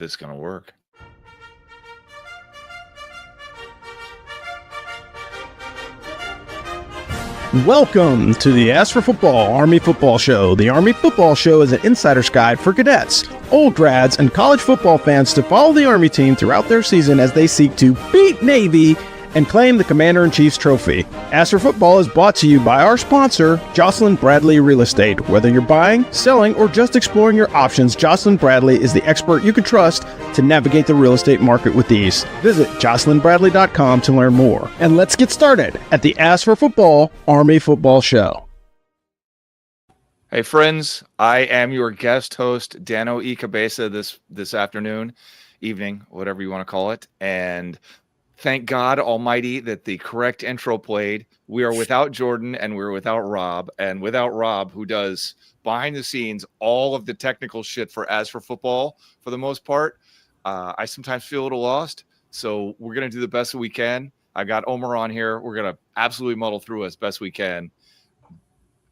this going to work. Welcome to the Ask for Football Army Football Show. The Army Football Show is an insider's guide for cadets, old grads, and college football fans to follow the Army team throughout their season as they seek to beat Navy and claim the Commander-in-Chief's trophy. Ask for Football is brought to you by our sponsor, Jocelyn Bradley Real Estate. Whether you're buying, selling, or just exploring your options, Jocelyn Bradley is the expert you can trust to navigate the real estate market with ease. Visit jocelynbradley.com to learn more. And let's get started at the Ask for Football Army Football Show. Hey friends, I am your guest host, Dano E. Cabeza, this afternoon, evening, whatever you want to call it. And thank God Almighty that the correct intro played. We are without Jordan and we're without Rob. And without Rob, who does behind the scenes all of the technical shit for As for Football for the most part, I sometimes feel a little lost. So we're going to do the best that we can. I got Omar on here. We're going to absolutely muddle through as best we can.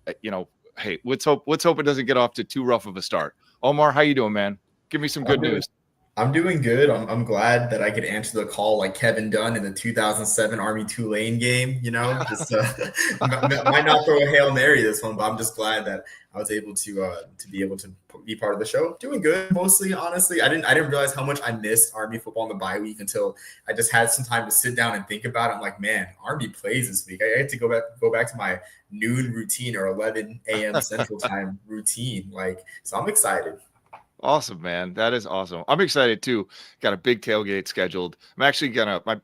Hey, let's hope it doesn't get off to too rough of a start. Omar, how you doing, man? Give me some good news. I'm doing good. I'm glad that I could answer the call like Kevin Dunn in the 2007 Army Tulane game. Just might not throw a Hail Mary this one, but I'm just glad that I was able to be part of the show. Doing good, mostly, honestly. I didn't realize how much I missed Army football in the bye week until I just had some time to sit down and think about it. I'm like, man, Army plays this week. I had to go back to my noon routine or 11 a.m. Central Time routine. So I'm excited. Awesome, man. That is awesome. I'm excited too. Got a big tailgate scheduled. I'm actually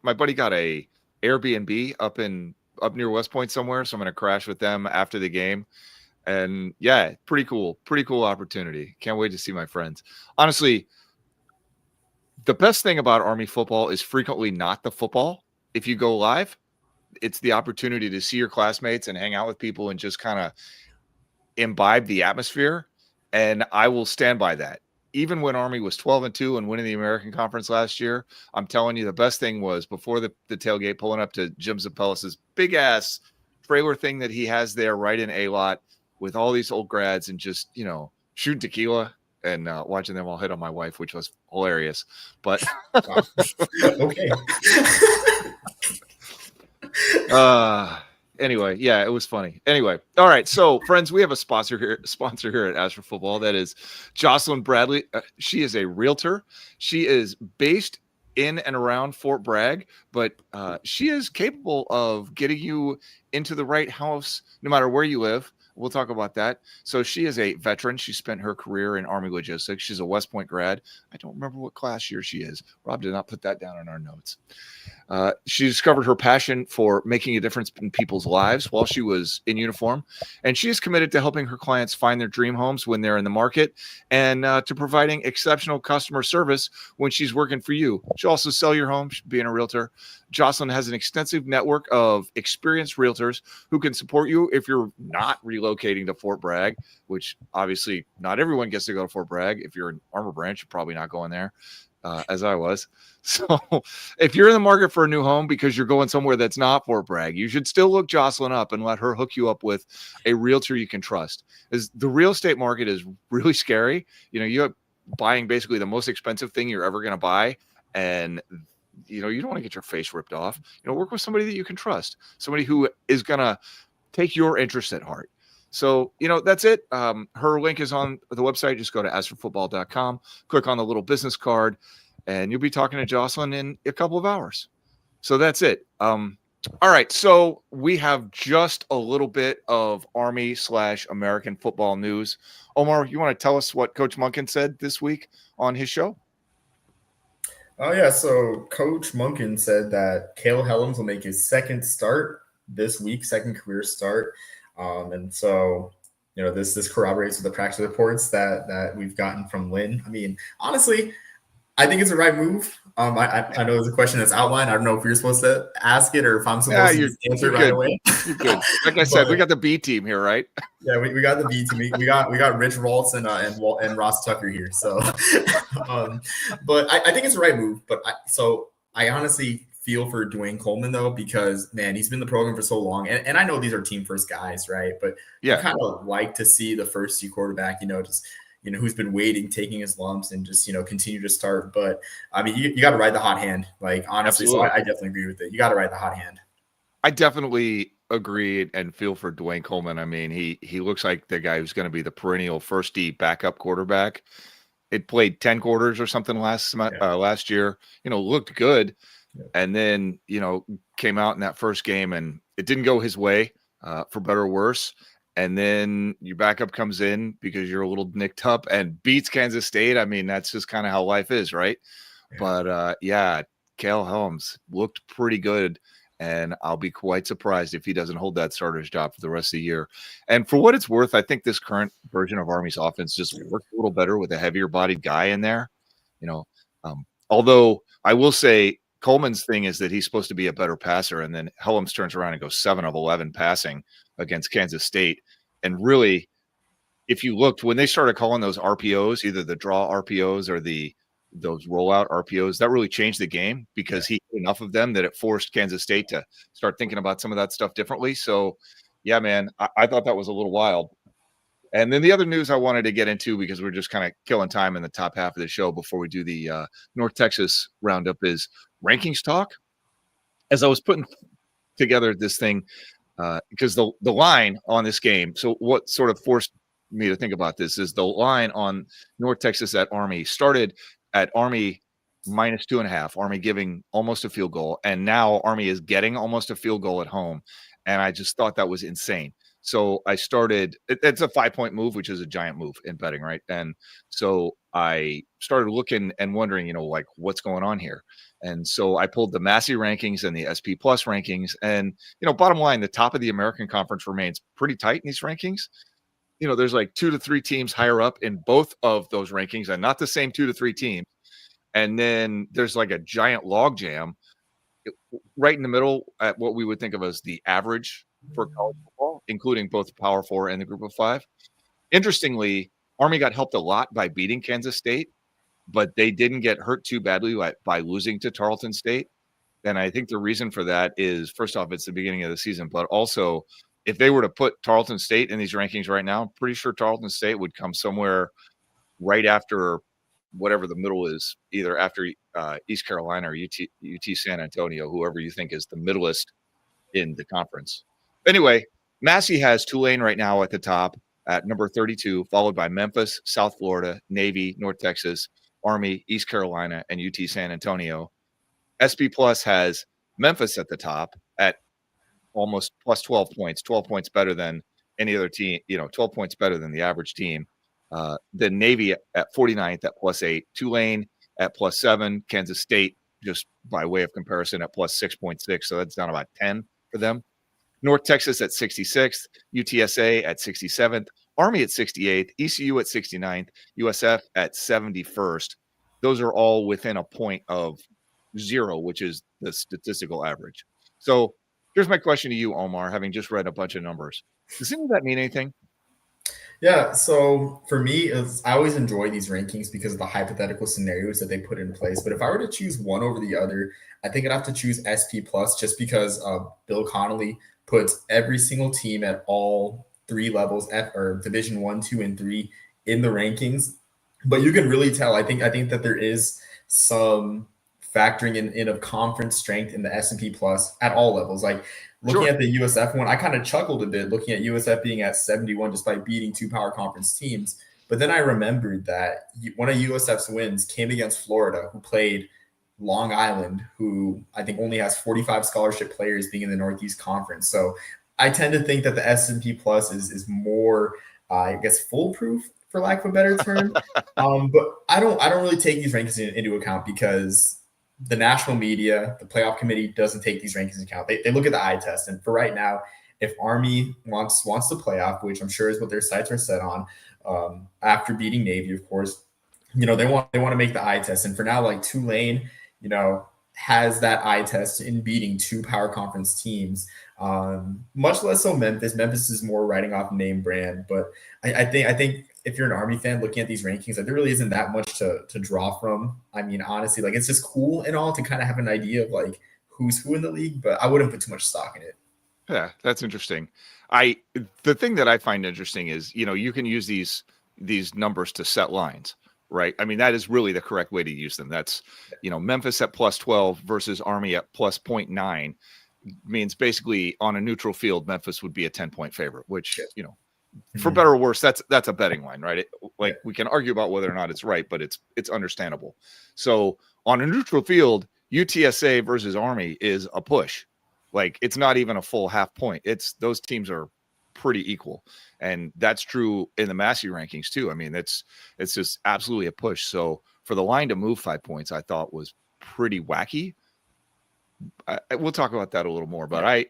my buddy got a Airbnb up near West Point somewhere, so I'm gonna crash with them after the game. And yeah, pretty cool opportunity. Can't wait to see my friends. Honestly, the best thing about Army football is frequently not the football. If you go live, it's the opportunity to see your classmates and hang out with people and just kind of imbibe the atmosphere. And I will stand by that. Even when Army was 12-2 and winning the American Conference last year, I'm telling you, the best thing was before the tailgate, pulling up to Jim Zappelis' big ass trailer thing that he has there right in A-Lot with all these old grads and just, shooting tequila and watching them all hit on my wife, which was hilarious. But okay. Anyway, yeah, it was funny. Anyway, all right. So, friends, we have a sponsor here at Ask for Football. That is Jocelyn Bradley. She is a realtor. She is based in and around Fort Bragg, but she is capable of getting you into the right house no matter where you live. We'll talk about that. So she is a veteran. She spent her career in Army logistics. She's a West Point grad. I don't remember what class year she is. Rob did not put that down in our notes. She discovered her passion for making a difference in people's lives while she was in uniform. And she is committed to helping her clients find their dream homes when they're in the market and to providing exceptional customer service when she's working for you. She'll also sell your home, being a realtor. Jocelyn has an extensive network of experienced realtors who can support you if you're not relocating to Fort Bragg, which obviously not everyone gets to go to Fort Bragg. If you're an Armor Branch, you're probably not going there, as I was. So if you're in the market for a new home because you're going somewhere that's not Fort Bragg, you should still look Jocelyn up and let her hook you up with a realtor you can trust. As the real estate market is really scary. You're buying basically the most expensive thing you're ever going to buy, and you don't want to get your face ripped off. Work with somebody that you can trust, somebody who is going to take your interest at heart. So, that's it. Her link is on the website. Just go to asforfootball.com, click on the little business card, and you'll be talking to Jocelyn in a couple of hours. So that's it. All right. So we have just a little bit of Army/American football news. Omar, you want to tell us what Coach Monken said this week on his show? Oh, yeah. So Coach Monken said that Caleb Helms will make his second start this week, second career start. And so, this corroborates with the practice reports that we've gotten from Lynn. I mean, honestly, I think it's the right move. I know there's a question that's outlined. I don't know if you're supposed to ask it or if I'm supposed to answer it right away. You're good. Like I said, we got the B team here, right? Yeah, we got the B team. We got Rich Raltz and Ross Tucker here. So, but I think it's the right move. But I honestly feel for Dwayne Coleman though, because man, he's been in the program for so long, and I know these are team first guys, right? But you kind of like to see the first year quarterback, just who's been waiting, taking his lumps, and just, continue to start. But I mean, you got to ride the hot hand, like, honestly. Absolutely. So I definitely agree with it. You got to ride the hot hand. I definitely agree and feel for Dwayne Coleman. I mean, he looks like the guy who's going to be the perennial first D backup quarterback. It played 10 quarters or something last year, looked good. Yeah. And then, came out in that first game and it didn't go his way, for better or worse. And then your backup comes in because you're a little nicked up and beats Kansas State. I mean, that's just kind of how life is, right? Yeah. But Cale Helms looked pretty good. And I'll be quite surprised if he doesn't hold that starter's job for the rest of the year. And for what it's worth, I think this current version of Army's offense just works a little better with a heavier bodied guy in there. Although I will say Coleman's thing is that he's supposed to be a better passer, and then Helms turns around and goes 7 of 11 passing against Kansas State. And really, if you looked when they started calling those RPOs, either the draw RPOs or those rollout RPOs, that really changed the game because he had enough of them that it forced Kansas State to start thinking about some of that stuff differently. So, yeah, man, I thought that was a little wild. And then the other news I wanted to get into, because we're just kind of killing time in the top half of the show before we do the North Texas roundup, is rankings talk. As I was putting together this thing, because the line on this game, so what sort of forced me to think about this is the line on North Texas at Army started at Army -2.5, Army giving almost a field goal, and now Army is getting almost a field goal at home. And I just thought that was insane. So I started, it's a 5-point move, which is a giant move in betting, right? And so I started looking and wondering, like, what's going on here? And so I pulled the Massey rankings and the SP Plus rankings. And, bottom line, the top of the American Conference remains pretty tight in these rankings. There's like 2 to 3 teams higher up in both of those rankings, and not the same 2 to 3 teams. And then there's like a giant log jam right in the middle at what we would think of as the average for college football, including both Power 4 and the Group of 5. Interestingly, Army got helped a lot by beating Kansas State, but they didn't get hurt too badly by losing to Tarleton State. And I think the reason for that is, first off, it's the beginning of the season, but also if they were to put Tarleton State in these rankings right now, I'm pretty sure Tarleton State would come somewhere right after whatever the middle is, either after East Carolina or UT San Antonio, whoever you think is the middleist in the conference. Anyway, Massey has Tulane right now at the top at number 32, followed by Memphis, South Florida, Navy, North Texas, Army, East Carolina, and UT San Antonio. SP Plus has Memphis at the top at almost plus 12 points, 12 points better than any other team, 12 points better than the average team. The Navy at 49th at +8, Tulane at +7, Kansas State, just by way of comparison, at +6.6. So that's down about 10 for them. North Texas at 66th, UTSA at 67th, Army at 68th, ECU at 69th, USF at 71st. Those are all within a point of 0, which is the statistical average. So here's my question to you, Omar, having just read a bunch of numbers. Does any of that mean anything? Yeah, so for me, I always enjoy these rankings because of the hypothetical scenarios that they put in place. But if I were to choose one over the other, I think I'd have to choose SP Plus, just because Bill Connolly puts every single team at all 3 levels, or Division 1, 2, and 3, in the rankings. But you can really tell. I think that there is some factoring in of conference strength in the S&P Plus at all levels. Like, looking at the USF one, I kind of chuckled a bit looking at USF being at 71 despite beating 2 power conference teams. But then I remembered that one of USF's wins came against Florida, who played Long Island, who I think only has 45 scholarship players, being in the Northeast Conference. So I tend to think that the S&P Plus is more, I guess, foolproof, for lack of a better term. But I don't really take these rankings into account because the national media, the playoff committee, doesn't take these rankings into account. They look at the eye test. And for right now, if Army wants the playoff, which I'm sure is what their sights are set on, after beating Navy, of course, they want to make the eye test. And for now, like, Tulane, has that eye test in beating 2 power conference teams. Much less so Memphis. Memphis is more writing off name brand. But I think if you're an Army fan looking at these rankings, like, there really isn't that much to draw from. I mean, honestly, like, it's just cool and all to kind of have an idea of like who's who in the league, but I wouldn't put too much stock in it. Yeah, that's interesting. The thing that I find interesting is, you can use these these numbers to set lines, right? I mean, that is really the correct way to use them. That's, Memphis at plus 12 versus Army at plus 0.9 means basically on a neutral field, Memphis would be a 10-point favorite, which, for better or worse, that's a betting line, right? We can argue about whether or not it's right, but it's understandable. So on a neutral field, UTSA versus Army is a push. Like, it's not even a full half point. Those teams are pretty equal. And that's true in the Massey rankings too. I mean, it's just absolutely a push. So for the line to move 5 points, I thought was pretty wacky. We'll talk about that a little more, but I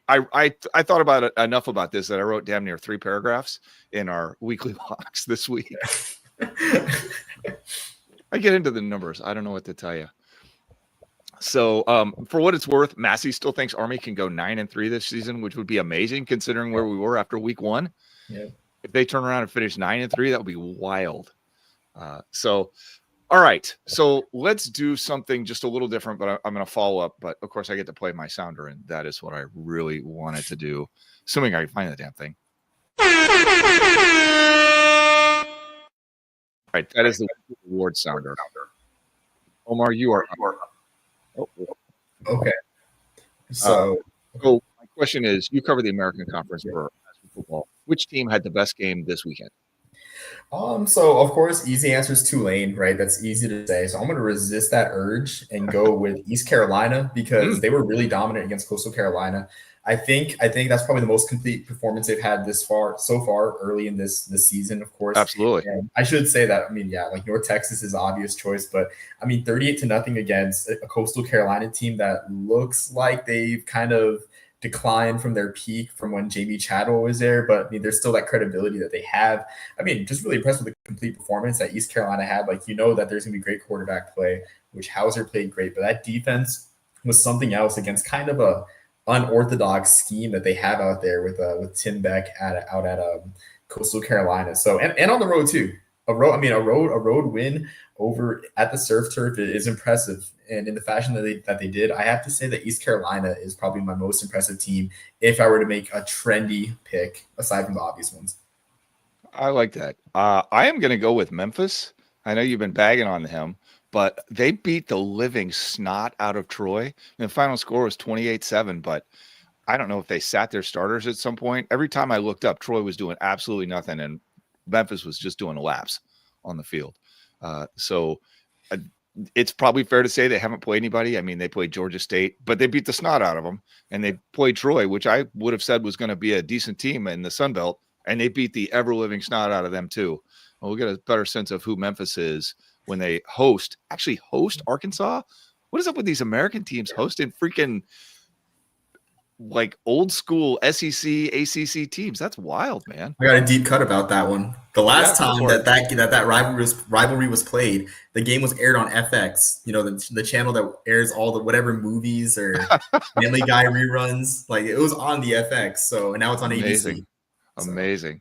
thought about it enough about this that I wrote damn near 3 paragraphs in our weekly locks this week. I get into the numbers. I don't know what to tell you. So for what it's worth, Massey still thinks Army can go 9-3 this season, which would be amazing considering where we were after week 1. Yeah. If they turn around and finish 9-3, that would be wild. All right. So let's do something just a little different, but I'm going to follow up. But of course, I get to play my sounder, and that is what I really wanted to do, assuming I can find the damn thing. All right. That is the award sounder. Omar, you are up. Oh, okay. So my question is, you cover the American Conference for football. Which team had the best game this weekend? So of course, easy answer is Tulane, right? That's easy to say. So I'm going to resist that urge and go with East Carolina because they were really dominant against Coastal Carolina. I think that's probably the most complete performance they've had so far early in this season, of course. Absolutely. And I should say that, like North Texas is the obvious choice, but 38-0 against a Coastal Carolina team that looks like they've kind of declined from their peak from when Jamie Chadwell was there, but there's still that credibility that they have. Just really impressed with the complete performance that East Carolina had. That there's gonna be great quarterback play, which Hauser played great, but that defense was something else against kind of a unorthodox scheme that they have out there with Tim Beck out at Coastal Carolina. So and on the road too. A road win over at the Surf Turf is impressive, and in the fashion that they did, I have to say that East Carolina is probably my most impressive team if I were to make a trendy pick aside from the obvious ones. I like that. I am going to go with Memphis. I know you've been bagging on him, but they beat the living snot out of Troy. And the final score was 28-7, but I don't know if they sat their starters at some point. Every time I looked up, Troy was doing absolutely nothing, and Memphis was just doing laps on the field. So it's probably fair to say they haven't played anybody. They played Georgia State, but they beat the snot out of them, and they played Troy, which I would have said was going to be a decent team in the Sun Belt, and they beat the ever-living snot out of them too. Well, we'll get a better sense of who Memphis is when they host Arkansas. What is up with these American teams hosting freaking like old school SEC, ACC teams? That's wild, man. I got a deep cut about that one. The last time that rivalry was played, the game was aired on FX. The channel that airs all the whatever movies or Family Guy reruns. Like, it was on the FX. So, and now it's on ABC. Amazing.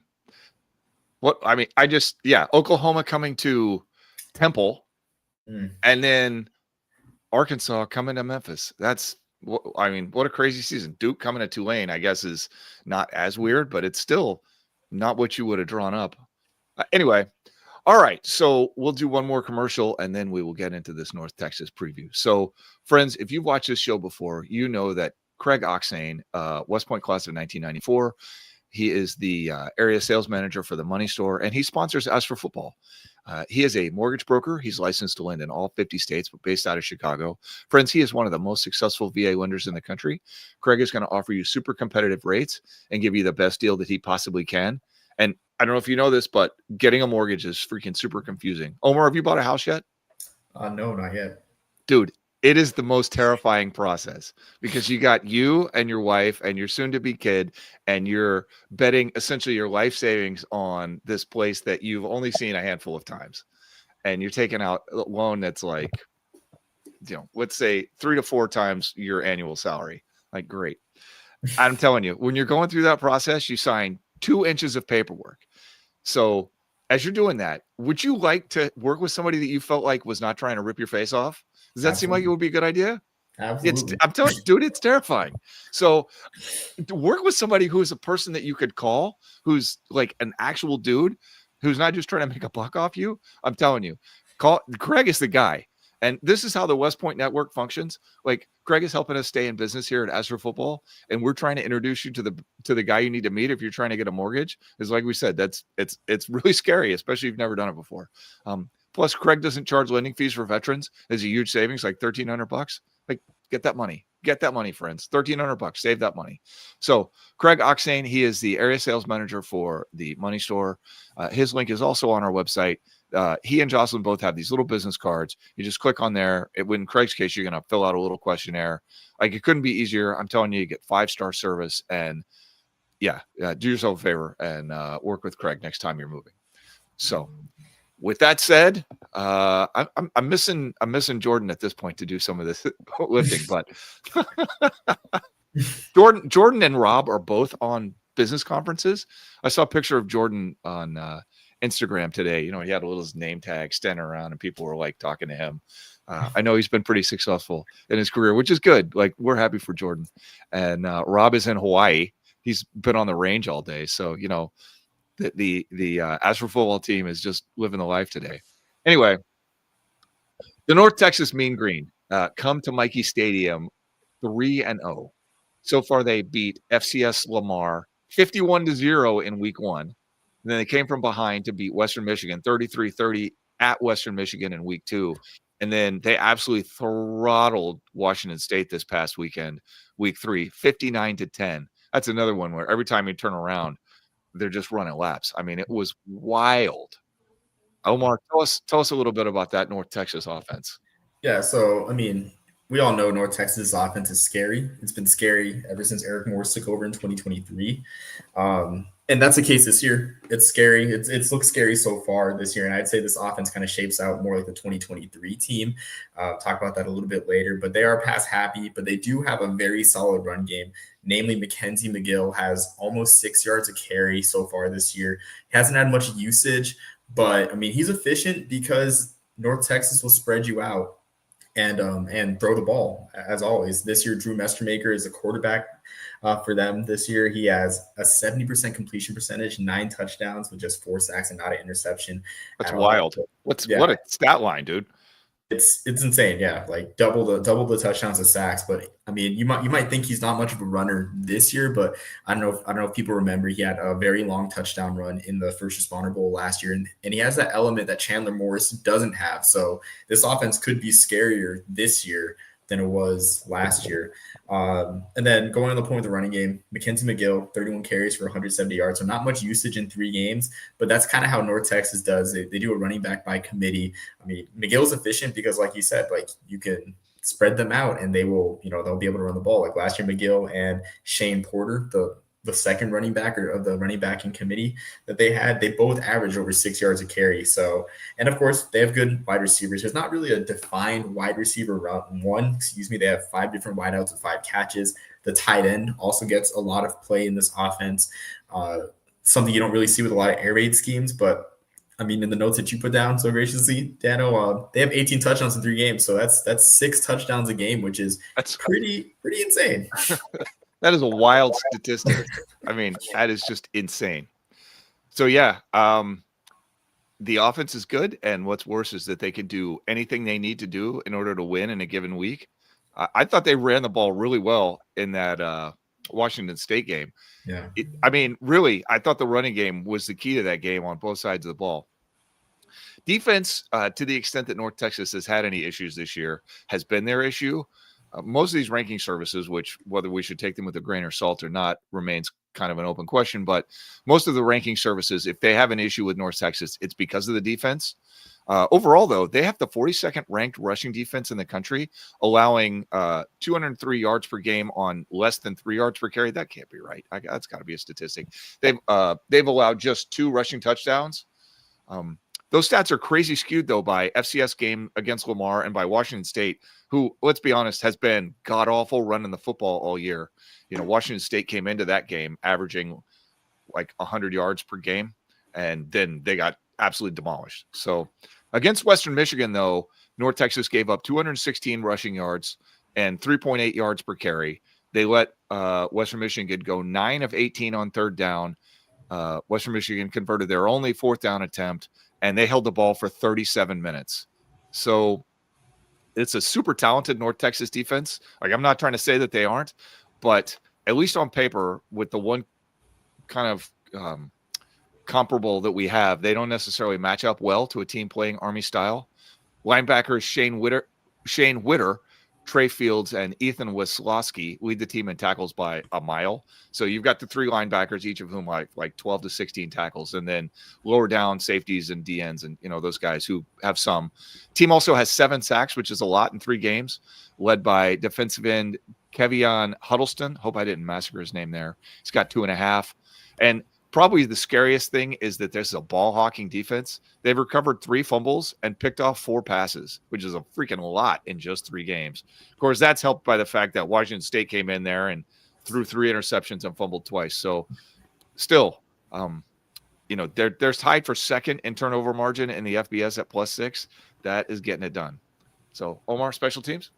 Oklahoma coming to Temple, and then Arkansas coming to Memphis. What a crazy season. Duke coming to Tulane, I guess, is not as weird, but it's still not what you would have drawn up. Anyway, all right. So we'll do one more commercial, and then we will get into this North Texas preview. So, friends, if you've watched this show before, you know that Craig Oxane, West Point class of 1994, he is the area sales manager for the Money Store, and he sponsors Us for Football. He is a mortgage broker. He's licensed to lend in all 50 states, but based out of Chicago. Friends, he is one of the most successful VA lenders in the country. Craig is going to offer you super competitive rates and give you the best deal that he possibly can. And I don't know if you know this, but getting a mortgage is freaking super confusing. Omar, have you bought a house yet? No, not yet. Dude, it is the most terrifying process because you got you and your wife and your soon-to-be kid, and you're betting essentially your life savings on this place that you've only seen a handful of times. And you're taking out a loan that's like, let's say 3 to 4 times your annual salary. Like, great. I'm telling you, when you're going through that process, you sign 2 inches of paperwork. So as you're doing that, would you like to work with somebody that you felt like was not trying to rip your face off? Does that seem like it would be a good idea? Absolutely. I'm telling you, dude, it's terrifying. So to work with somebody who is a person that you could call, who's like an actual dude, who's not just trying to make a buck off you, I'm telling you, Craig is the guy. And this is how the West Point Network functions. Like, Craig is helping us stay in business here at Astro Football, and we're trying to introduce you to the guy you need to meet if you're trying to get a mortgage. Is like we said, it's really scary, especially if you've never done it before. Plus, Craig doesn't charge lending fees for veterans. There's a huge savings, like $1,300. Like, get that money, friends. $1,300, save that money. So, Craig Oxane, he is the area sales manager for the Money Store. His link is also on our website. He and Jocelyn both have these little business cards. You just click on there. In Craig's case, you're going to fill out a little questionnaire. Like, it couldn't be easier. I'm telling you, you get 5-star service. And do yourself a favor and work with Craig next time you're moving. So, with that said, I'm missing Jordan at this point to do some of this lifting. But Jordan and Rob are both on business conferences. I saw a picture of Jordan on Instagram today. He had a little name tag standing around and people were like talking to him. I know he's been pretty successful in his career, which is good. Like, we're happy for Jordan. And Rob is in Hawaii. He's been on the range all day. So, the Astro football team is just living the life today. Anyway, the North Texas Mean Green come to Michie Stadium 3-0. So far, they beat FCS Lamar 51-0 in week 1. And then they came from behind to beat Western Michigan 33-30 at Western Michigan in week 2. And then they absolutely throttled Washington State this past weekend, week 3, 59-10. That's another one where every time you turn around, they're just running laps. I mean, it was wild. Omar, tell us a little bit about that North Texas offense. Yeah, so, I mean, we all know North Texas offense is scary. It's been scary ever since Eric Morris took over in 2023. And that's the case this year. It's scary. It's looked scary so far this year. And I'd say this offense kind of shapes out more like the 2023 team. Talk about that a little bit later. But they are pass happy, but they do have a very solid run game. Namely, Mackenzie McGill has almost 6 yards a carry so far this year. He hasn't had much usage, but, I mean, he's efficient because North Texas will spread you out and throw the ball, as always. This year, Drew Mestermaker is a quarterback for them this year. He has a 70% completion percentage, 9 touchdowns with just 4 sacks and not an interception. That's wild. What a stat line, dude. It's insane. Yeah. Like double the touchdowns and sacks. But I mean, you might think he's not much of a runner this year, but I don't know if people remember, he had a very long touchdown run in the First Responder Bowl last year. And he has that element that Chandler Morris doesn't have. So this offense could be scarier this year than it was last year. And then going on the point of the running game, Mackenzie McGill, 31 carries for 170 yards. So not much usage in 3 games, but that's kind of how North Texas does. They do a running back by committee. I mean, McGill's efficient because, like you said, like, you can spread them out and they'll be able to run the ball. Like last year, McGill and Shane Porter, the second running back of the running backing committee that they had, they both averaged over 6 yards a carry. So, and of course, they have good wide receivers. There's not really a defined wide receiver one. They have 5 different wideouts with 5 catches. The tight end also gets a lot of play in this offense. Something you don't really see with a lot of air raid schemes, but I mean, in the notes that you put down so graciously, Dano, they have 18 touchdowns in 3 games. So that's 6 touchdowns a game, which is pretty insane. That is a wild statistic. I mean, that is just insane. So, yeah, the offense is good. And what's worse is that they can do anything they need to do in order to win in a given week. I thought they ran the ball really well in that Washington State game. Yeah. Really, I thought the running game was the key to that game on both sides of the ball. Defense, to the extent that North Texas has had any issues this year, has been their issue. Most of these ranking services, which whether we should take them with a grain of salt or not remains kind of an open question, but most of the ranking services, if they have an issue with North Texas, it's because of the defense. Overall, though, they have the 42nd ranked rushing defense in the country, allowing 203 yards per game on less than 3 yards per carry. That can't be right. That's got to be a statistic. They've allowed just 2 rushing touchdowns. Those stats are crazy skewed, though, by FCS game against Lamar and by Washington State, who, let's be honest, has been god-awful running the football all year. Washington State came into that game averaging like 100 yards per game, and then they got absolutely demolished. So against Western Michigan, though, North Texas gave up 216 rushing yards and 3.8 yards per carry. They let Western Michigan go 9 of 18 on third down. Western Michigan converted their only 4th down attempt, and they held the ball for 37 minutes. So it's a super talented North Texas defense. Like, I'm not trying to say that they aren't, but at least on paper, with the one kind of comparable that we have, they don't necessarily match up well to a team playing Army style. Linebackers Shane Witter, Trey Fields, and Ethan Wisłowski lead the team in tackles by a mile. So you've got the 3 linebackers, each of whom like 12 to 16 tackles, and then lower down safeties and DNs and, those guys who have some. Team also has 7 sacks, which is a lot in 3 games, led by defensive end Kevion Huddleston. Hope I didn't massacre his name there. He's got 2.5. And probably the scariest thing is that this is a ball hawking defense. They've recovered 3 fumbles and picked off 4 passes, which is a freaking lot in just 3 games. Of course, that's helped by the fact that Washington State came in there and threw 3 interceptions and fumbled twice. So still, they're tied for 2nd in turnover margin in the FBS at +6. That is getting it done. So Omar, special teams?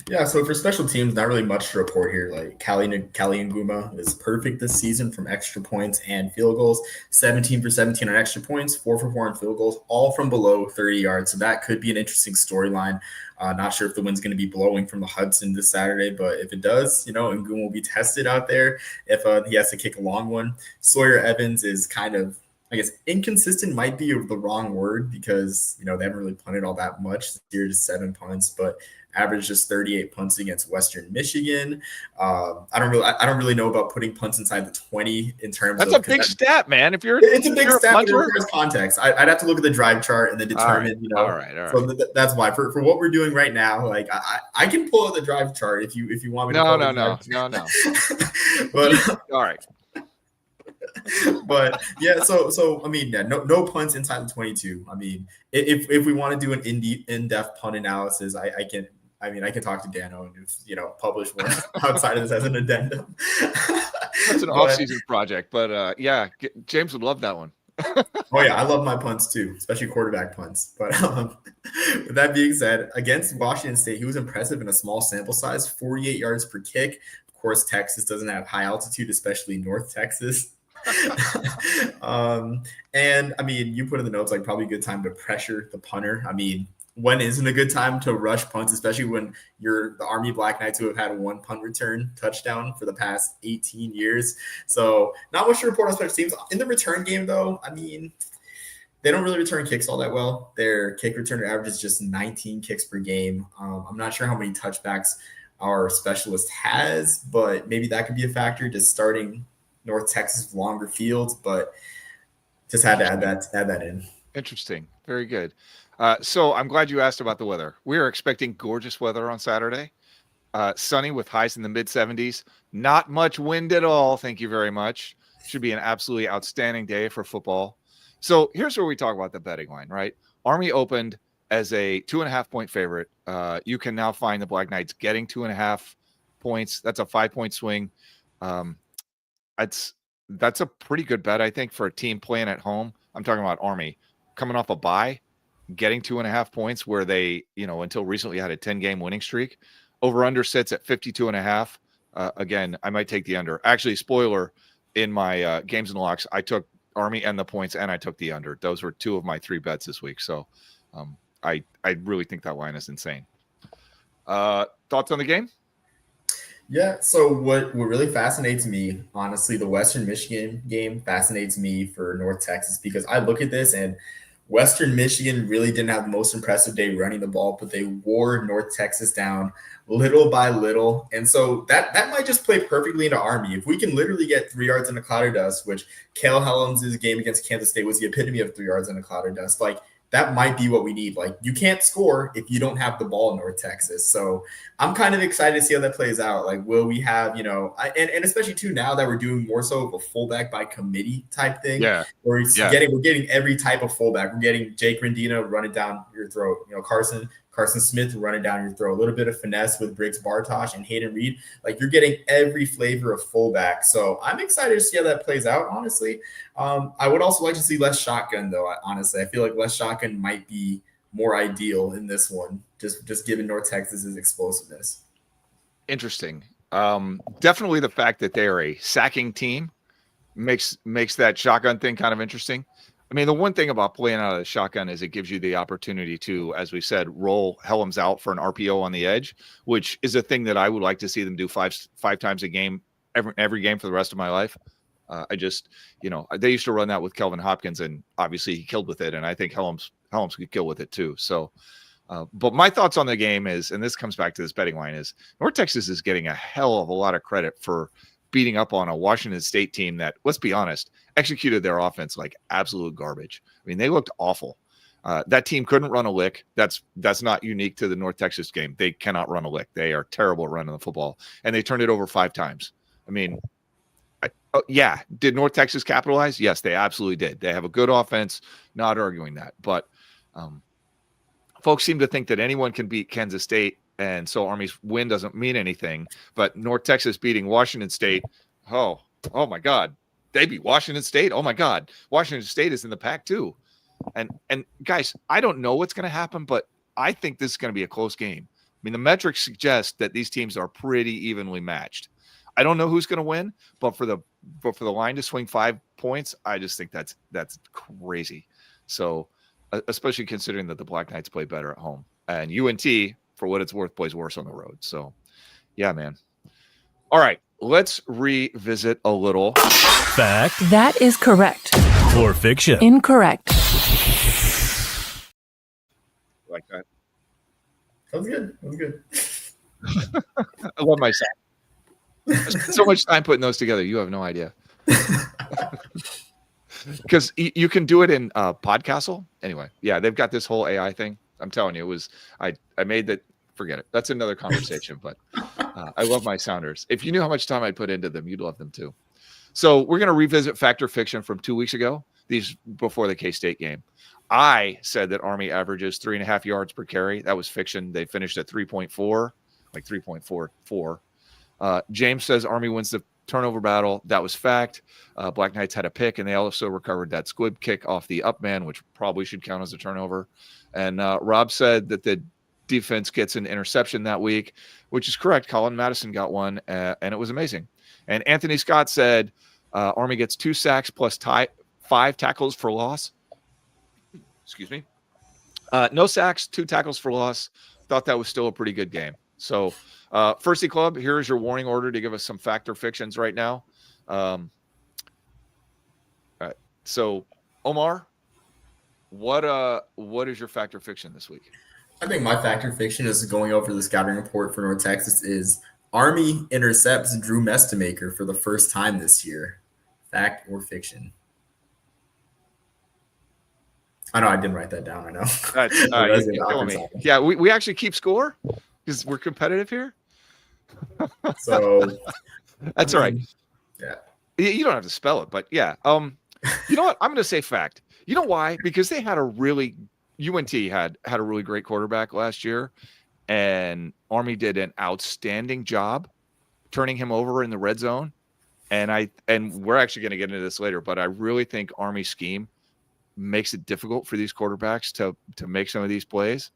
Yeah, so for special teams, not really much to report here. Like Callie Nguma is perfect this season from extra points and field goals. 17 for 17 on extra points, 4 for 4 on field goals, all from below 30 yards. So that could be an interesting storyline. Not sure if the wind's going to be blowing from the Hudson this Saturday, but if it does, Nguma will be tested out there if he has to kick a long one. Sawyer Evans is kind of, I guess, inconsistent might be the wrong word because, they haven't really punted all that much this year, just 7 punts, but averaged just 38 punts against Western Michigan. I don't really know about putting punts inside the 20 in terms That's of. That's a big stat, man. It's a big stat, but it requires context. I'd have to look at the drive chart and then determine, All right. So that's why for what we're doing right now, like I can pull out the drive chart if you want me to. No. But all right. But yeah, so I mean, yeah, no punts inside the 22. I mean, if we want to do an in-depth punt analysis, I can talk to Dano and publish one outside of this as an addendum. That's an off-season project, but James would love that one. Oh yeah, I love my punts too, especially quarterback punts. But with that being said, against Washington State, he was impressive in a small sample size, 48 yards per kick. Of course, Texas doesn't have high altitude, especially North Texas. And I mean, you put in the notes like probably a good time to pressure the punter. I mean, when isn't a good time to rush punts, especially when you're the Army Black Knights who have had 1 punt return touchdown for the past 18 years. So not much to report on special teams. In the return game, though, I mean, they don't really return kicks all that well. Their kick return average is just 19 kicks per game. I'm not sure how many touchbacks our specialist has, but maybe that could be a factor, just starting North Texas longer fields, but just had to add that in. Interesting. Very good. So I'm glad you asked about the weather. We are expecting gorgeous weather on Saturday. Sunny with highs in the mid-70s. Not much wind at all. Thank you very much. Should be an absolutely outstanding day for football. So here's where we talk about the betting line, right? Army opened as a 2.5-point favorite. You can now find the Black Knights getting 2.5 points. That's a 5-point swing. That's a pretty good bet, I think, for a team playing at home. I'm talking about Army coming off a bye, getting 2.5 points where they, until recently had a 10-game winning streak. Over under sits at 52.5. Again, I might take the under. Actually, spoiler, in my games and locks, I took Army and the points, and I took the under. Those were 2 of my 3 bets this week. So I really think that line is insane. Thoughts on the game? Yeah, so what really fascinates me, honestly, the Western Michigan game fascinates me for North Texas because I look at this and Western Michigan really didn't have the most impressive day running the ball, but they wore North Texas down little by little. And so that might just play perfectly into Army. If we can literally get 3 yards in a cloud of dust, which Kale Helms' game against Kansas State was the epitome of 3 yards in a cloud of dust, like that might be what we need. Like you can't score if you don't have the ball in North Texas. So I'm kind of excited to see how that plays out. Like, will we have, and especially too now that we're doing more so of a fullback by committee type thing. Yeah. We're getting every type of fullback. We're getting Jake Rendina running down your throat, Carson Smith running down your throat, a little bit of finesse with Briggs Bartosh and Hayden Reed. Like you're getting every flavor of fullback. So I'm excited to see how that plays out, honestly. I would also like to see less shotgun, though, honestly. I feel like less shotgun might be more ideal in this one, just given North Texas's explosiveness. Interesting. Definitely the fact that they are a sacking team makes that shotgun thing kind of interesting. I mean, the one thing about playing out of the shotgun is it gives you the opportunity to, as we said, roll Helms out for an RPO on the edge, which is a thing that I would like to see them do five times a game, every game for the rest of my life. I just, they used to run that with Kelvin Hopkins, and obviously he killed with it, and I think Helms could kill with it too. So, but my thoughts on the game is, and this comes back to this betting line, is North Texas is getting a hell of a lot of credit for beating up on a Washington State team that, let's be honest, executed their offense like absolute garbage. I mean, they looked awful. That team couldn't run a lick. That's not unique to the North Texas game. They cannot run a lick. They are terrible at running the football, and they turned it over 5 times. I mean, did North Texas capitalize? Yes, they absolutely did. They have a good offense, not arguing that. But folks seem to think that anyone can beat Kansas State, and so Army's win doesn't mean anything. But North Texas beating Washington State, oh my God. They beat Washington State. Oh my God. Washington State is in the pack too. And guys, I don't know what's going to happen, but I think this is going to be a close game. I mean, the metrics suggest that these teams are pretty evenly matched. I don't know who's going to win, but for the line to swing 5 points, I just think that's crazy. So, especially considering that the Black Knights play better at home, and UNT, for what it's worth, plays worse on the road. So, yeah, man. All right, let's revisit a little fact. That is correct. Or fiction. Incorrect. Like that. That was good. I love my sound. I spent so much time putting those together. You have no idea. Because you can do it in Podcastle. Anyway, yeah, they've got this whole AI thing. I'm telling you, I made that. Forget it. That's another conversation. But I love my sounders. If you knew how much time I put into them, you'd love them too. So we're going to revisit Fact or Fiction from 2 weeks ago. These before the K-State game. I said that Army averages 3.5 yards per carry. That was fiction. They finished at 3.4, like 3.44. James says Army wins the turnover battle. That was fact. Black Knights had a pick, and they also recovered that squib kick off the up man, which probably should count as a turnover. And Rob said that the defense gets an interception that week, which is correct. Colin Madison got one, and it was amazing. And Anthony Scott said Army gets 2 sacks plus 5 tackles for loss. Excuse me. No sacks, 2 tackles for loss. Thought that was still a pretty good game. So, Firsty Club, here is your warning order to give us some fact or fictions right now. All right. So, Omar, what is your fact or fiction this week? I think my fact or fiction is going over the scouting report for North Texas is Army intercepts Drew Mestemaker for the first time this year. Fact or fiction? I know I didn't write that down. I know. You're killing me. Yeah, we actually keep score because we're competitive here. So that's all right. Yeah. You don't have to spell it, but yeah. You know what? I'm going to say fact. You know why? Because they had UNT had a really great quarterback last year, and Army did an outstanding job turning him over in the red zone. And we're actually going to get into this later, but I really think Army's scheme makes it difficult for these quarterbacks to make some of these plays.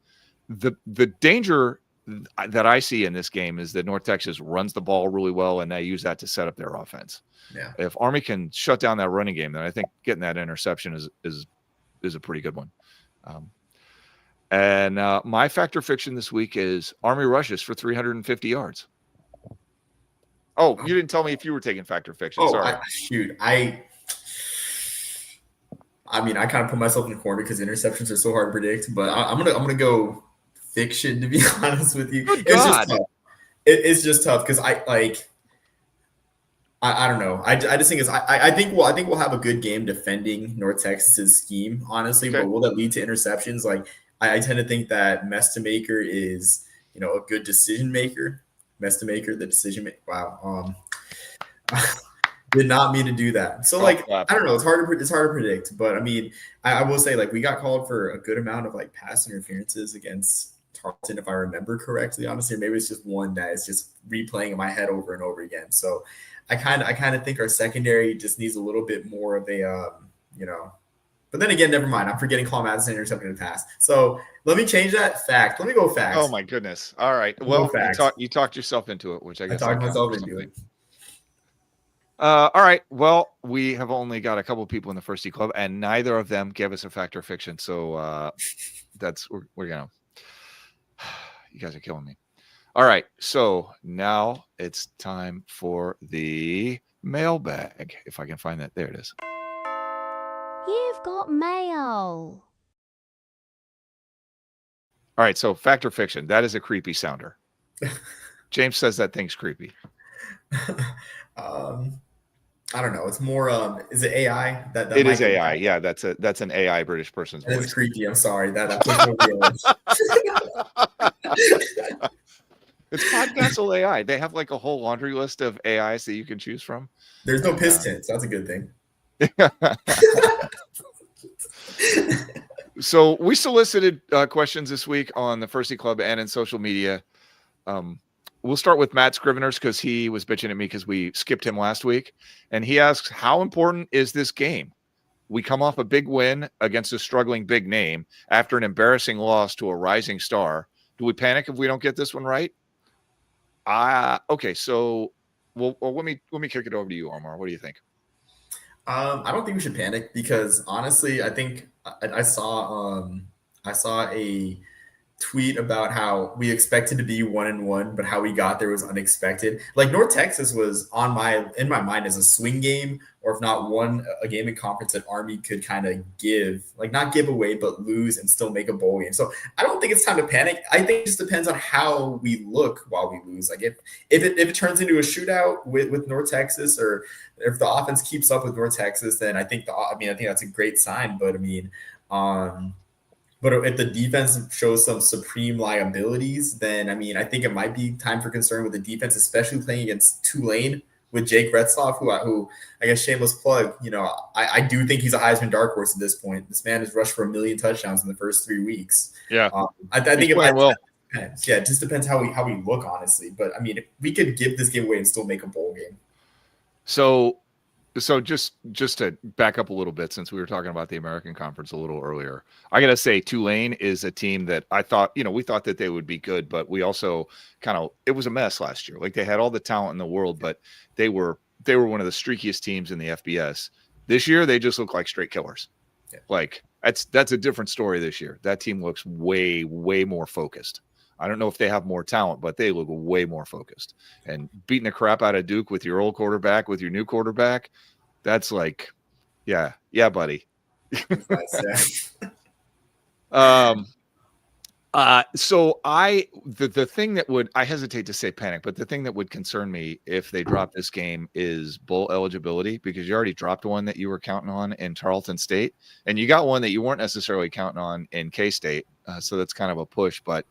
The danger that I see in this game is that North Texas runs the ball really well, and they use that to set up their offense. Yeah. If Army can shut down that running game, then I think getting that interception is a pretty good one. And my fact or fiction this week is Army rushes for 350 yards. Oh, you didn't tell me if you were taking fact or fiction. Sorry. I mean, I kind of put myself in the corner because interceptions are so hard to predict, but I'm gonna go fiction, to be honest with you. It's just tough because I don't know. I just think I think we'll have a good game defending North Texas's scheme, honestly. Okay. But will that lead to interceptions? Like I tend to think that Mestemaker is a good decision maker. Mestemaker, the decision maker. Wow. Did not mean to do that. So I don't know. It's hard to predict. But I mean, I will say we got called for a good amount of pass interferences against Tarleton, if I remember correctly. Honestly, maybe it's just one that is just replaying in my head over and over again. So I kind of think our secondary just needs a little bit more of a But then again, never mind. I'm forgetting Colin Madison intercepting the pass. So let me change that. Fact. Let me go fact. Oh my goodness. All right. Well, you talked yourself into it, which I guess I talked myself into it. All right. Well, we have only got a couple people in the First Club, and neither of them gave us a fact or fiction. So we're gonna. You guys are killing me. All right. So now it's time for the mailbag. If I can find that, there it is. You've got mail. All right. So fact or fiction? That is a creepy sounder. James says that thing's creepy. I don't know. It's more. Is it AI? That It might is be AI. Yeah, that's an AI British person's That voice. is creepy. I'm sorry. That puts more realism. It's Podcastle AI. They have like a whole laundry list of AIs that you can choose from. There's no pistons. That's a good thing. So we solicited questions this week on the Firsty Club and in social media. We'll start with Matt Scriveners because he was bitching at me because we skipped him last week. And he asks, how important is this game? We come off a big win against a struggling big name after an embarrassing loss to a rising star. Do we panic if we don't get this one right? Okay, so well, let me kick it over to you, Omar. What do you think? I don't think we should panic because honestly, I think I saw a tweet about how we expected to be 1-1, but how we got there was unexpected. Like North Texas was in my mind as a swing game, or if not a game in conference that Army could kind of not give away, but lose and still make a bowl game. So I don't think it's time to panic. I think it just depends on how we look while we lose. Like if it turns into a shootout with North Texas, or if the offense keeps up with North Texas, then I think that's a great sign. But but if the defense shows some supreme liabilities, then I think it might be time for concern with the defense, especially playing against Tulane with Jake Retzloff, who I guess shameless plug. I do think he's a Heisman dark horse at this point. This man has rushed for 1 million touchdowns in the first 3 weeks. Yeah, I think it might. Well. Yeah, it just depends how we look, honestly. But if we could give this game away and still make a bowl game. So just to back up a little bit, since we were talking about the American Conference a little earlier, I got to say Tulane is a team that I thought, we thought that they would be good, but we also it was a mess last year. Like they had all the talent in the world, but they were one of the streakiest teams in the FBS. This year, they just look like straight killers. Yeah. Like that's a different story this year. That team looks way, way more focused. I don't know if they have more talent, but they look way more focused. And beating the crap out of Duke with your old quarterback, with your new quarterback, that's like, yeah, buddy. So the thing that would, I hesitate to say panic, but the thing that would concern me if they drop this game is bowl eligibility, because you already dropped one that you were counting on in Tarleton State, and you got one that you weren't necessarily counting on in K-State. So that's kind of a push, but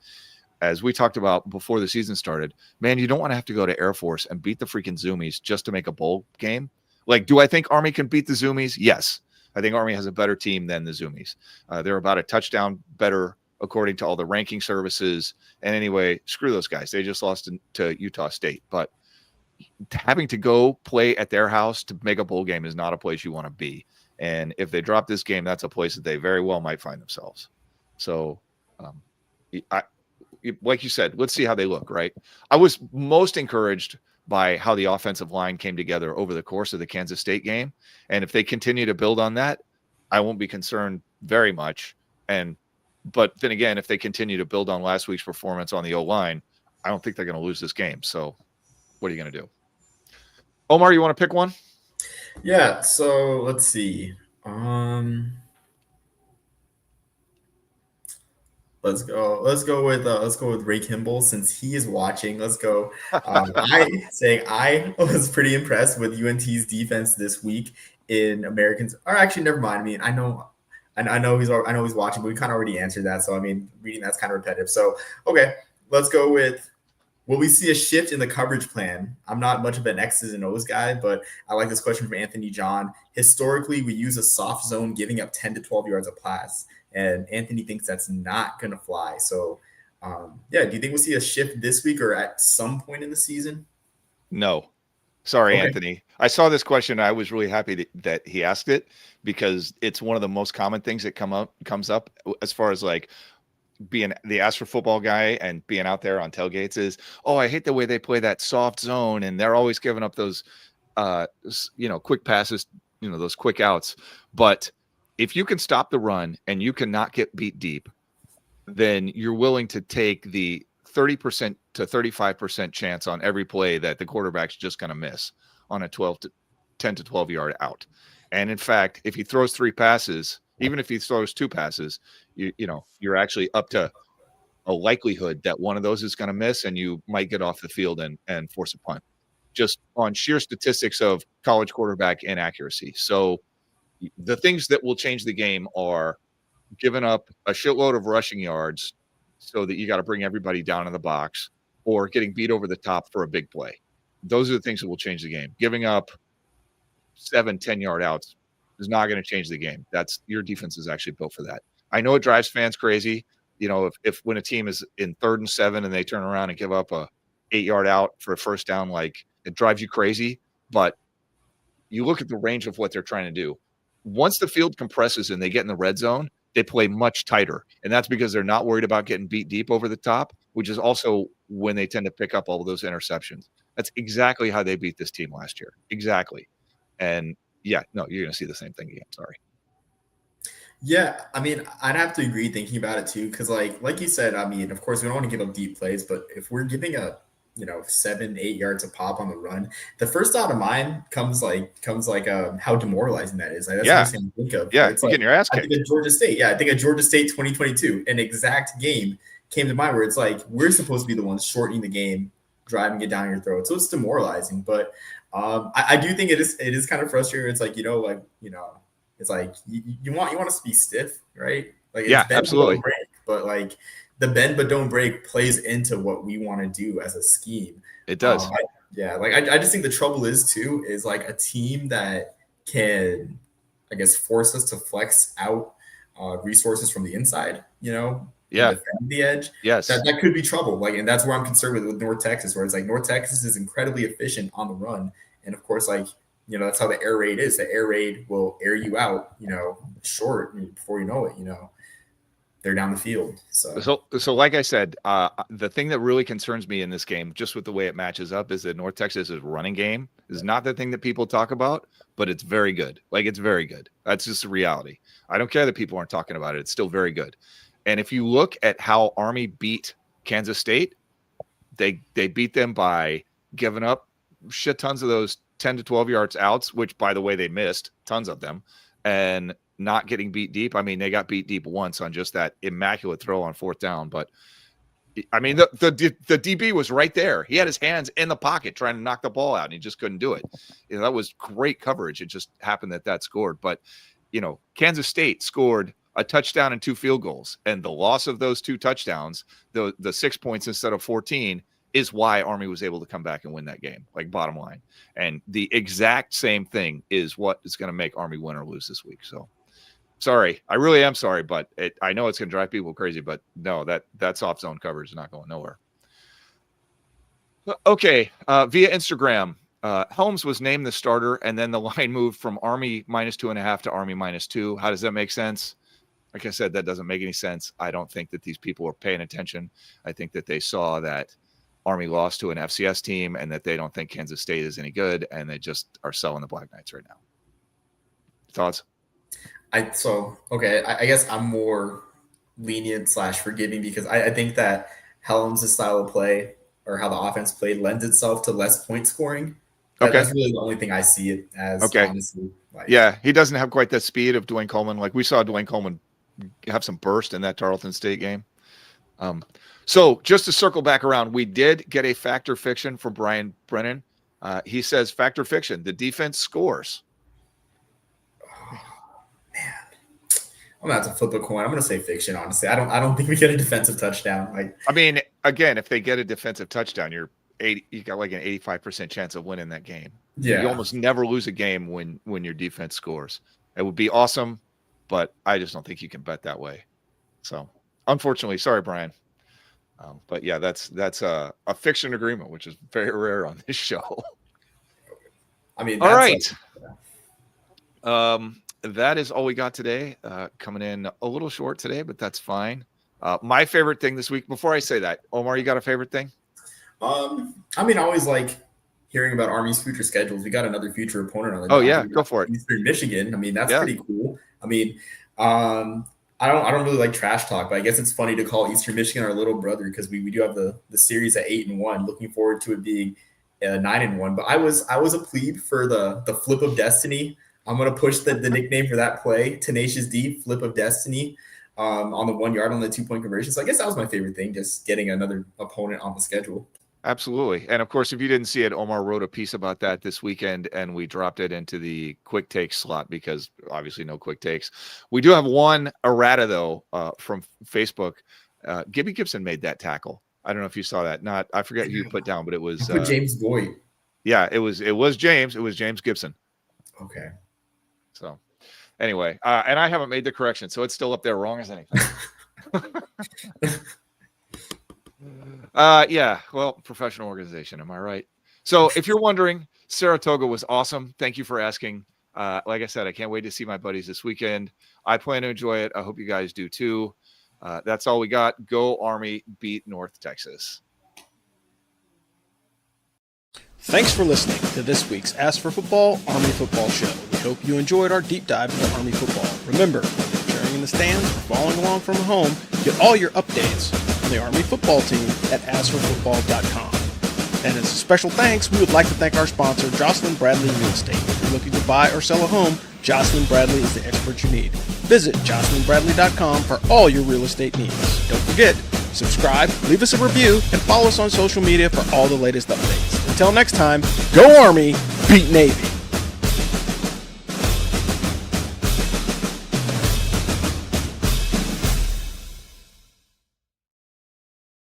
as we talked about before the season started, man, you don't want to have to go to Air Force and beat the freaking Zoomies just to make a bowl game. Like, do I think Army can beat the Zoomies? Yes. I think Army has a better team than the Zoomies. They're about a touchdown better, according to all the ranking services. And anyway, screw those guys. They just lost to Utah State. But having to go play at their house to make a bowl game is not a place you want to be. And if they drop this game, that's a place that they very well might find themselves. So, like you said, let's see how they look, right? I was most encouraged by how the offensive line came together over the course of the Kansas State game. And if they continue to build on that, I won't be concerned very much. But then again, if they continue to build on last week's performance on the O-line, I don't think they're going to lose this game. So what are you going to do? Omar, you want to pick one? Yeah. So let's see. Let's go with Ray Kimball since he is watching. Let's go. I was pretty impressed with UNT's defense this week in Americans. Or actually, never mind. I know he's watching, but we kind of already answered that. So reading that's kind of repetitive. So okay, let's go with. Will we see a shift in the coverage plan? I'm not much of an X's and O's guy, but I like this question from Anthony John. Historically, we use a soft zone, giving up 10 to 12 yards a pass. And Anthony thinks that's not going to fly. So, do you think we'll see a shift this week or at some point in the season? No. Sorry, okay. Anthony. I saw this question. I was really happy that he asked it because it's one of the most common things that comes up as far as like being the Ask for Football guy and being out there on tailgates is, oh, I hate the way they play that soft zone and they're always giving up those quick passes, those quick outs. But if you can stop the run and you cannot get beat deep, then you're willing to take the 30% to 35% chance on every play that the quarterback's just going to miss on a 10 to 12 yard out. And in fact, if he throws 3 passes, even if he throws 2 passes, you're actually up to a likelihood that one of those is going to miss and you might get off the field and force a punt, just on sheer statistics of college quarterback inaccuracy. So the things that will change the game are giving up a shitload of rushing yards so that you got to bring everybody down in the box, or getting beat over the top for a big play. Those are the things that will change the game. Giving up 7, 10-yard outs is not going to change the game. Your defense is actually built for that. I know it drives fans crazy. If when a team is in 3rd and 7 and they turn around and give up a 8-yard out for a first down, like, it drives you crazy. But you look at the range of what they're trying to do. Once the field compresses and they get in the red zone, they play much tighter. And that's because they're not worried about getting beat deep over the top, which is also when they tend to pick up all of those interceptions. That's exactly how they beat this team last year. Exactly. And you're going to see the same thing again. Sorry. Yeah, I mean, I'd have to agree thinking about it too, because like you said, I mean, of course, we don't want to give up deep plays, but if we're giving a 7, 8 yards a pop on the run, the first thought of mine comes like how demoralizing that is. Like, that's the first thing I think of. Yeah, it's you're like, getting your ass I kicked. think of Georgia State. Yeah, I think of Georgia State 2022, an exact game came to mind where it's like we're supposed to be the ones shortening the game, driving it down your throat. So it's demoralizing. But I do think it is kind of frustrating. It's like, it's like you want us to be stiff, right? Like, it's bend, absolutely. but don't break. But like the bend but don't break plays into what we want to do as a scheme. It does. I just think the trouble is like a team that can, I guess, force us to flex out resources from the inside, defend the edge. Yes. That could be trouble. Like, and that's where I'm concerned with North Texas, where it's like North Texas is incredibly efficient on the run. And of course, like, that's how the air raid is. The air raid will air you out, short, before you know it, they're down the field. So like I said, the thing that really concerns me in this game, just with the way it matches up, is that North Texas's running game is not the thing that people talk about, but it's very good. Like, it's very good. That's just a reality. I don't care that people aren't talking about it. It's still very good. And if you look at how Army beat Kansas State, they beat them by giving up shit tons of those 10 to 12 yards outs, which, by the way, they missed tons of them, and not getting beat deep. I mean, they got beat deep once on just that immaculate throw on 4th down. But I mean, the DB was right there. He had his hands in the pocket trying to knock the ball out, and he just couldn't do it. That was great coverage. It just happened that scored. But, Kansas State scored a touchdown and 2 field goals, and the loss of those 2 touchdowns, the 6 points instead of 14, is why Army was able to come back and win that game, like, bottom line. And the exact same thing is what is going to make Army win or lose this week. So sorry. I really am sorry, but I know it's going to drive people crazy, but no, that soft zone coverage is not going nowhere. Okay. Via Instagram, Helms was named the starter, and then the line moved from Army -2.5 to Army -2. How does that make sense? Like I said, that doesn't make any sense. I don't think that these people are paying attention. I think that they saw that Army lost to an FCS team and that they don't think Kansas State is any good, and they just are selling the Black Knights right now. Thoughts? I guess I'm more lenient / forgiving, because I think that Helms' style of play, or how the offense played, lends itself to less point scoring. That's really the only thing I see it as. Okay. Honestly. He doesn't have quite the speed of Dwayne Coleman. Like, we saw Dwayne Coleman have some burst in that Tarleton State game. So just to circle back around, we did get a fact or fiction from Brian Brennan. He says, fact or fiction, the defense scores. Oh, man, I'm gonna have to flip a coin. I'm gonna say fiction. Honestly, I don't think we get a defensive touchdown. Like, I mean, again, if they get a defensive touchdown, you got like an 85% chance of winning that game. Yeah, you almost never lose a game when your defense scores. It would be awesome, but I just don't think you can bet that way. So, unfortunately, sorry, Brian. But yeah, that's a fiction agreement, which is very rare on this show. I mean, all right. That is all we got today. Coming in a little short today, but that's fine. My favorite thing this week, before I say that, Omar, you got a favorite thing? I mean, I always like hearing about Army's future schedules. We got another future opponent on the. Oh yeah, go for it. Eastern Michigan. I mean, that's pretty cool. I mean, I don't really like trash talk, but I guess it's funny to call Eastern Michigan our little brother because we do have the series at 8-1. Looking forward to it being 9-1. But I was a plebe for the flip of destiny. I'm gonna push the nickname for that play, Tenacious D, flip of destiny, on the 1 yard on the 2-point conversion. So I guess that was my favorite thing, just getting another opponent on the schedule. Absolutely. And of course, if you didn't see it, Omar wrote a piece about that this weekend, and we dropped it into the quick takes slot because obviously no quick takes. We do have one errata though from Facebook. Gibby Gibson made that tackle. I don't know if you saw that. I forget who you put down, but it was James Boyd. Yeah, it was James. It was James Gibson. Okay. So anyway, and I haven't made the correction, so it's still up there wrong as anything. Yeah, well, professional organization, am I right? So if you're wondering, Saratoga was awesome. Thank you for asking. Like I said, I can't wait to see my buddies this weekend. I plan to enjoy it. I hope you guys do too. That's all we got. Go Army, beat North Texas. Thanks for listening to this week's Ask for Football Army Football Show. We hope you enjoyed our deep dive into Army football. Remember, whether you're cheering in the stands or following along from home, get all your updates on the Army football team at AskForFootball.com. And as a special thanks, we would like to thank our sponsor, Jocelyn Bradley Real Estate. If you're looking to buy or sell a home, Jocelyn Bradley is the expert you need. Visit JocelynBradley.com for all your real estate needs. Don't forget, subscribe, leave us a review, and follow us on social media for all the latest updates. Until next time, go Army, beat Navy.